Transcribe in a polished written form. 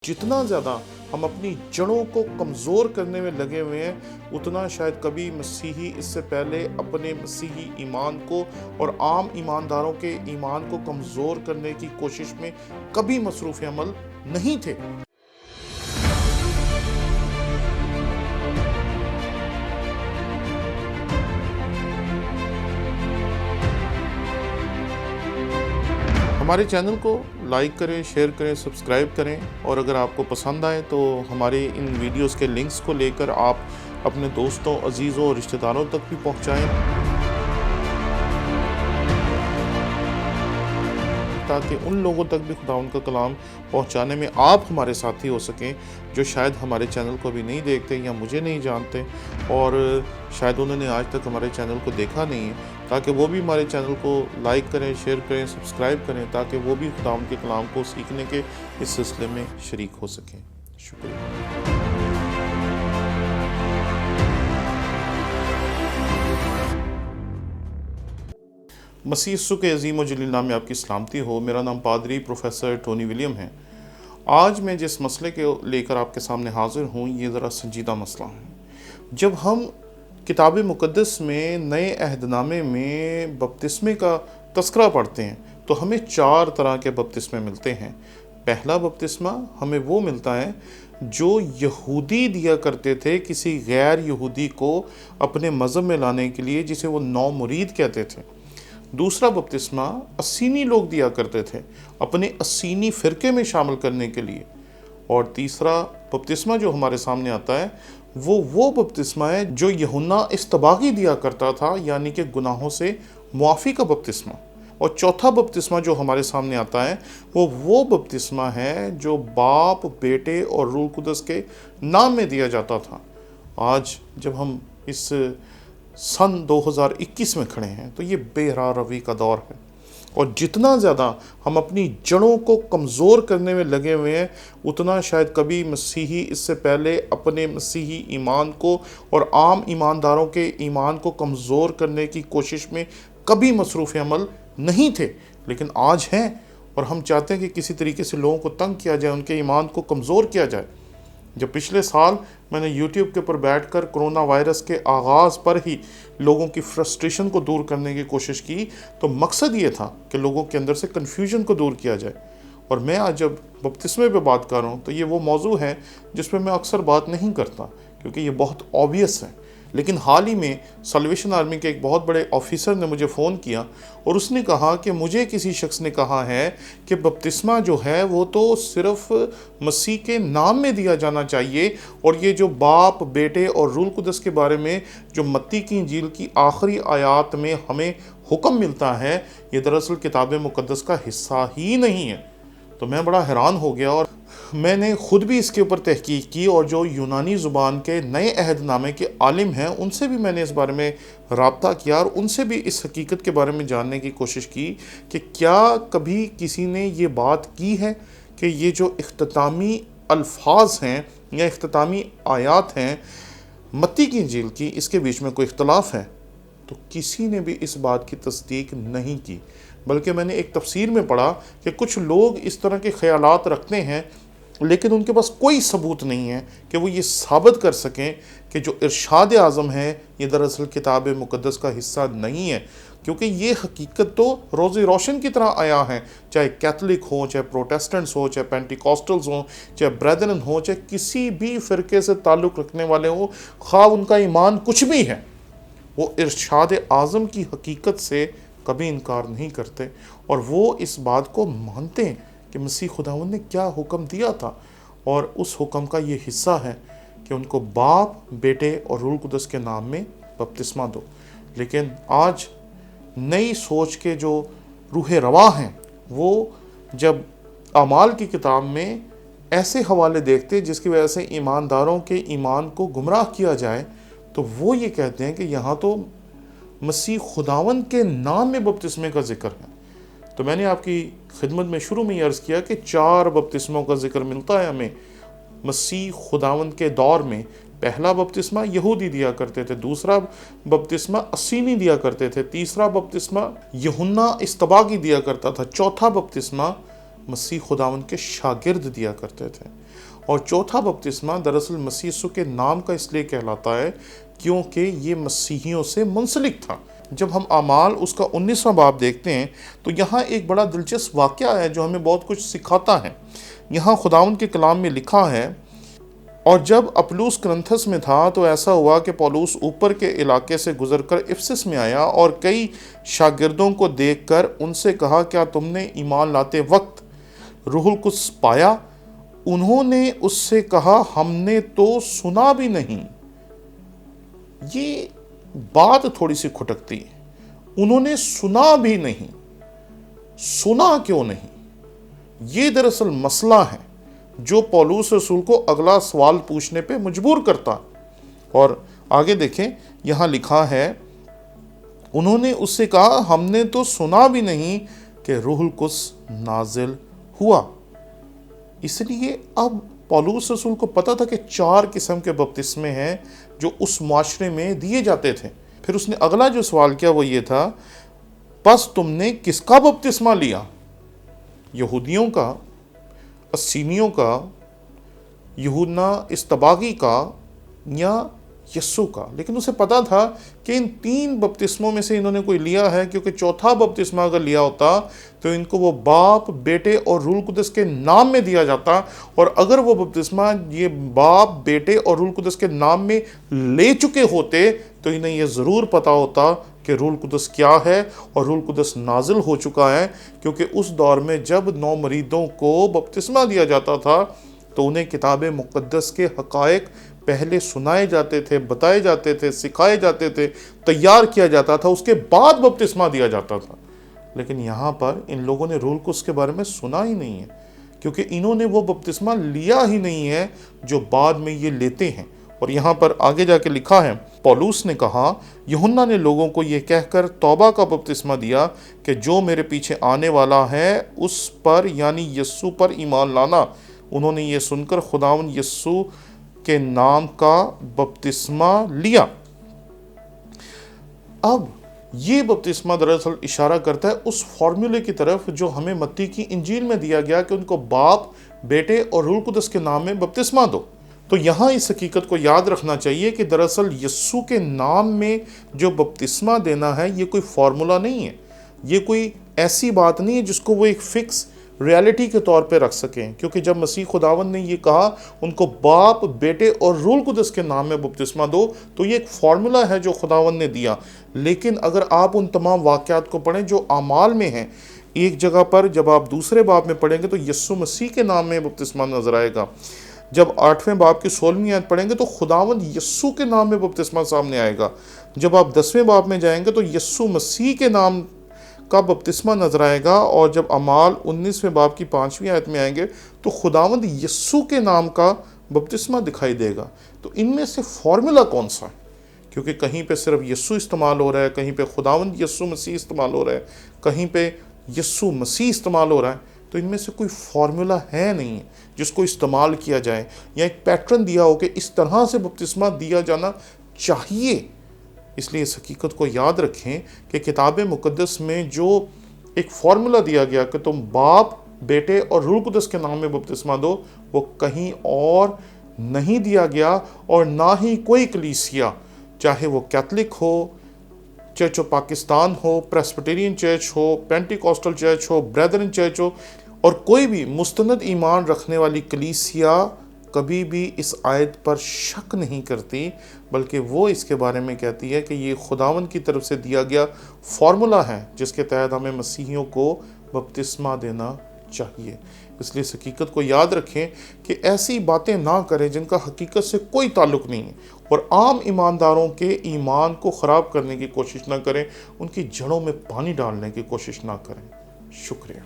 जितना ज़्यादा हम अपनी जड़ों को कमज़ोर करने में लगे हुए हैं, उतना शायद कभी मसीही इससे पहले अपने मसीही ईमान को और आम ईमानदारों के ईमान को कमज़ोर करने की कोशिश में कभी मसरूफ़ अमल नहीं थे। हमारे चैनल को लाइक करें, शेयर करें, सब्सक्राइब करें और अगर आपको पसंद आए तो हमारे इन वीडियोस के लिंक्स को लेकर आप अपने दोस्तों, अजीज़ों और रिश्तेदारों तक भी पहुंचाएं, ताकि उन लोगों तक भी खुदा उनका कलाम पहुंचाने में आप हमारे साथी हो सकें जो शायद हमारे चैनल को अभी नहीं देखते या मुझे नहीं जानते और शायद उन्होंने आज तक हमारे चैनल को देखा नहीं है, ताकि वो भी हमारे चैनल को लाइक करें, शेयर करें, सब्सक्राइब करें, ताकि वो भी खुदा उनके कलाम को सीखने के इस सिलसिले में शरीक हो सकें। शुक्रिया। मसीह यीशु के अजीम और जलील नाम में आपकी सलामती हो। मेरा नाम पादरी प्रोफेसर टोनी विलियम है। आज मैं जिस मसले के लेकर आपके सामने हाजिर हूँ, ये ज़रा संजीदा मसला है। जब हम किताब मुक़द्दस में नए अहदनामे में बपतिस्मे का तस्करा पढ़ते हैं तो हमें 4 तरह के बपतिस्मे मिलते हैं। पहला बपतिस्मा हमें वो मिलता है जो यहूदी दिया करते थे किसी गैर यहूदी को अपने मज़हब में लाने के लिए, जिसे वो नौ मुरीद कहते थे। दूसरा बपतिस्मा असीनी लोग दिया करते थे अपने असीनी फ़िरके में शामिल करने के लिए। और तीसरा बपतिस्मा जो हमारे सामने आता है वो बपतिस्मा है जो यूहन्ना इस्तबागी दिया करता था, यानी कि गुनाहों से मुआफ़ी का बपतिस्मा। और चौथा बपतिस्मा जो हमारे सामने आता है वो बपतिस्मा है जो बाप, बेटे और रूह कुदस के नाम में दिया जाता था। आज जब हम इस सन 2021 में खड़े हैं तो ये बेहरा रवी का दौर है और जितना ज़्यादा हम अपनी जड़ों को कमज़ोर करने में लगे हुए हैं, उतना शायद कभी मसीही इससे पहले अपने मसीही ईमान को और आम ईमानदारों के ईमान को कमज़ोर करने की कोशिश में कभी मसरूफ़ अमल नहीं थे, लेकिन आज हैं और हम चाहते हैं कि किसी तरीके से लोगों को तंग किया जाए, उनके ईमान को कमज़ोर किया जाए। जब पिछले साल मैंने YouTube के ऊपर बैठकर कोरोना वायरस के आगाज़ पर ही लोगों की फ्रस्ट्रेशन को दूर करने की कोशिश की, तो मकसद ये था कि लोगों के अंदर से कन्फ्यूजन को दूर किया जाए। और मैं आज जब बपतिस्मे पे बात कर रहा हूँ तो ये वो मौजू है जिस पे मैं अक्सर बात नहीं करता, क्योंकि ये बहुत ऑब्वियस है। लेकिन हाल ही में सल्वेशन आर्मी के एक बहुत बड़े ऑफिसर ने मुझे फ़ोन किया और उसने कहा कि मुझे किसी शख्स ने कहा है कि बपतिस्मा जो है वो तो सिर्फ़ मसीह के नाम में दिया जाना चाहिए, और ये जो बाप, बेटे और रूह कुदस के बारे में जो मत्ती की इंजील की आखिरी आयत में हमें हुक्म मिलता है, ये दरअसल किताब मुक़द्दस का हिस्सा ही नहीं है। तो मैं बड़ा हैरान हो गया और मैंने ख़ुद भी इसके ऊपर तहकीक की और जो यूनानी ज़ुबान के नए अहदनामे के आलिम हैं उनसे भी मैंने इस बारे में रब्ता किया और उनसे भी इस हकीकत के बारे में जानने की कोशिश की कि क्या कभी किसी ने ये बात की है कि ये जो इख्तितामी अल्फाज हैं या इख्तितामी आयात हैं मत्ती की इंजील की, इसके बीच में कोई इख्तलाफ है? तो किसी ने भी इस बात की तस्दीक नहीं की, बल्कि मैंने एक तफसीर में पढ़ा कि कुछ लोग इस तरह के ख्यालात रखते हैं लेकिन उनके पास कोई सबूत नहीं है कि वो ये साबित कर सकें कि जो इरशाद आज़म है ये दरअसल किताब मुक़द्दस का हिस्सा नहीं है, क्योंकि ये हकीकत तो रोज़ी रोशन की तरह आया है, चाहे कैथलिक हो, चाहे प्रोटेस्टेंट्स हो, चाहे पेंटिकॉस्टल्स हो, चाहे ब्रेदरन हो, चाहे किसी भी फ़िरके से ताल्लुक़ रखने वाले हो, खा उनका ईमान कुछ भी है, वो इरशाद आज़म की हकीकत से कभी इनकार नहीं करते और वो इस बात को मानते हैं कि मसीह खुदावंद ने क्या हुक्म दिया था, और उस हुक्म का ये हिस्सा है कि उनको बाप, बेटे और रूह कुदस के नाम में बपतिस्मा दो। लेकिन आज नई सोच के जो रूह रवा हैं वो जब अमाल की किताब में ऐसे हवाले देखते हैं जिसकी वजह से ईमानदारों के ईमान को गुमराह किया जाए, तो वो ये कहते हैं कि यहाँ तो मसीह खुदावंद के नाम में बपतिस्मे का जिक्र है। तो मैंने आपकी खिदमत में शुरू में अर्ज़ किया कि 4 बपतिस्मों का जिक्र मिलता है हमें मसीह खुदावंद के दौर में। पहला बपतिस्मा यहूदी दिया करते थे, दूसरा बपतिस्मा असीनी दिया करते थे, तीसरा बपतिस्मा यूहन्ना इस्तबागी दिया करता था, चौथा बपतिस्मा मसीह खुदावंद के शागिर्द दिया करते थे। और चौथा बपतिस्मा दरअसल मसीह यीशु के नाम का इसलिए कहलाता है क्योंकि ये मसीहियों से मुंसलिक था। जब हम आमाल उसका 19वां बाब देखते हैं तो यहाँ एक बड़ा दिलचस्प वाक़या है जो हमें बहुत कुछ सिखाता है। यहाँ खुदावंद के कलाम में लिखा है, और जब अपुल्लोस कुरिन्थस में था तो ऐसा हुआ कि पौलुस ऊपर के इलाके से गुजरकर इफिसस में आया और कई शागिर्दों को देखकर उनसे कहा, क्या तुमने ईमान लाते वक्त रूहुल कुद्स पाया? उन्होंने उससे कहा, हमने तो सुना भी नहीं। ये बात थोड़ी सी खुटकती है। उन्होंने सुना भी नहीं, सुना क्यों नहीं? ये दरअसल मसला है जो पौलुस रसूल को अगला सवाल पूछने पे मजबूर करता है। और आगे देखें, यहाँ लिखा है, उन्होंने उससे कहा, हमने तो सुना भी नहीं कि रूहुल कुद्स नाजिल हुआ। इसलिए अब पौलुस रसूल को पता था कि 4 किस्म के बपतिस्मे हैं जो उस माशरे में दिए जाते थे। फिर उसने अगला जो सवाल किया वो ये था, बस तुमने किसका बपतिस्मा लिया? यहूदियों का, अस्सीनियों का, यूहन्ना इस्तबागी का या यस्सु का? लेकिन उसे पता था कि इन 3 बपतिस्मों में से इन्होंने कोई लिया है, क्योंकि चौथा बपतिस्मा अगर लिया होता तो इनको वो बाप, बेटे और रूहुल कुद्स के नाम में दिया जाता। और अगर वो बपतिस्मा ये बाप, बेटे और रूहुल कुद्स के नाम में ले चुके होते तो इन्हें ये ज़रूर पता होता कि रूहुल कुद्स क्या है और रूहुल कुद्स नाजिल हो चुका है। क्योंकि उस दौर में जब 9 मरीदों को बपतिस्मा दिया जाता था तो उन्हें किताब मुक़द्दस के हक़ाइक़ पहले सुनाए जाते थे, बताए जाते थे, सिखाए जाते थे, तैयार किया जाता था, उसके बाद बपतिस्मा दिया जाता था। लेकिन यहाँ पर इन लोगों ने रूहुल कुद्स के बारे में सुना ही नहीं है, क्योंकि इन्होंने वो बपतिस्मा लिया ही नहीं है जो बाद में ये लेते हैं। और यहाँ पर आगे जाके लिखा है, पौलुस ने कहा, यूहन्ना ने लोगों को ये कहकर तौबा का बपतिस्मा दिया कि जो मेरे पीछे आने वाला है उस पर यानी यस्सु पर ईमान लाना। उन्होंने ये सुनकर खुदावंद यस्सु के नाम का बपतिस्मा लिया। अब ये बपतिस्मा दरअसल इशारा करता है उस फॉर्मूले की तरफ जो हमें मत्ती की इंजील में दिया गया कि उनको बाप, बेटे और रूहुल कुद्स के नाम में बपतिस्मा दो। तो यहाँ इस हकीकत को याद रखना चाहिए कि दरअसल यस्सु के नाम में जो बपतिस्मा देना है ये कोई फार्मूला नहीं है, ये कोई ऐसी बात नहीं है जिसको वो एक फिक्स रियलिटी के तौर पे रख सकें। क्योंकि जब मसीह खुदावंद ने ये कहा उनको बाप, बेटे और रूहुल कुद्स के नाम में बपतिस्मा दो, तो ये एक फार्मूला है जो खुदावंद ने दिया। लेकिन अगर आप उन तमाम वाक़यात को पढ़ें जो आमाल में हैं, एक जगह पर जब आप दूसरे बाब में पढ़ेंगे तो यस्सु मसीह के नाम में बपतिस्मा नजर आएगा। जब 8वें बाब की 16वीं आयत पढ़ेंगे तो खुदावंद यस्सु के नाम में बपतिस्मा सामने आएगा। जब आप 10वें बाब में जाएंगे तो यस्सु मसीह के नाम का बपतिस्मा नजर आएगा। और जब अमाल 19वें बाब की 5वीं आयत में आएंगे तो खुदावंद यस्सु के नाम का बपतिस्मा दिखाई देगा। तो इनमें से फॉर्मूला कौन सा है? क्योंकि कहीं पे सिर्फ यस्सु इस्तेमाल हो रहा है, कहीं पे खुदावंद यस्सु मसीह इस्तेमाल हो रहा है, कहीं पे यस्सु मसीह इस्तेमाल हो रहा है। तो इनमें से कोई फार्मूला है नहीं जिसको इस्तेमाल किया जाए या एक पैटर्न दिया हो कि इस तरह से बपतिस्मा दिया जाना चाहिए। इसलिए इस हकीकत को याद रखें कि किताब मुक़द्दस में जो एक फार्मूला दिया गया कि तुम बाप, बेटे और रूहुल कुद्स के नाम में बपतिस्मा दो, वो कहीं और नहीं दिया गया। और ना ही कोई कलीसिया, चाहे वो कैथलिक हो, चर्च ऑफ पाकिस्तान हो, प्रेस्बिटेरियन चर्च हो, पेंटिकॉस्टल चर्च हो, ब्रेदरन चर्च हो, और कोई भी मुस्तनद ईमान रखने वाली कलीसिया कभी भी इस आयत पर शक नहीं करती, बल्कि वो इसके बारे में कहती है कि ये खुदावंद की तरफ से दिया गया फार्मूला है जिसके तहत हमें मसीहियों को बपतिस्मा देना चाहिए। इसलिए इस हकीकत को याद रखें कि ऐसी बातें ना करें जिनका हकीकत से कोई ताल्लुक़ नहीं है, और आम ईमानदारों के ईमान को ख़राब करने की कोशिश ना करें, उनकी जड़ों में पानी डालने की कोशिश ना करें। शुक्रिया।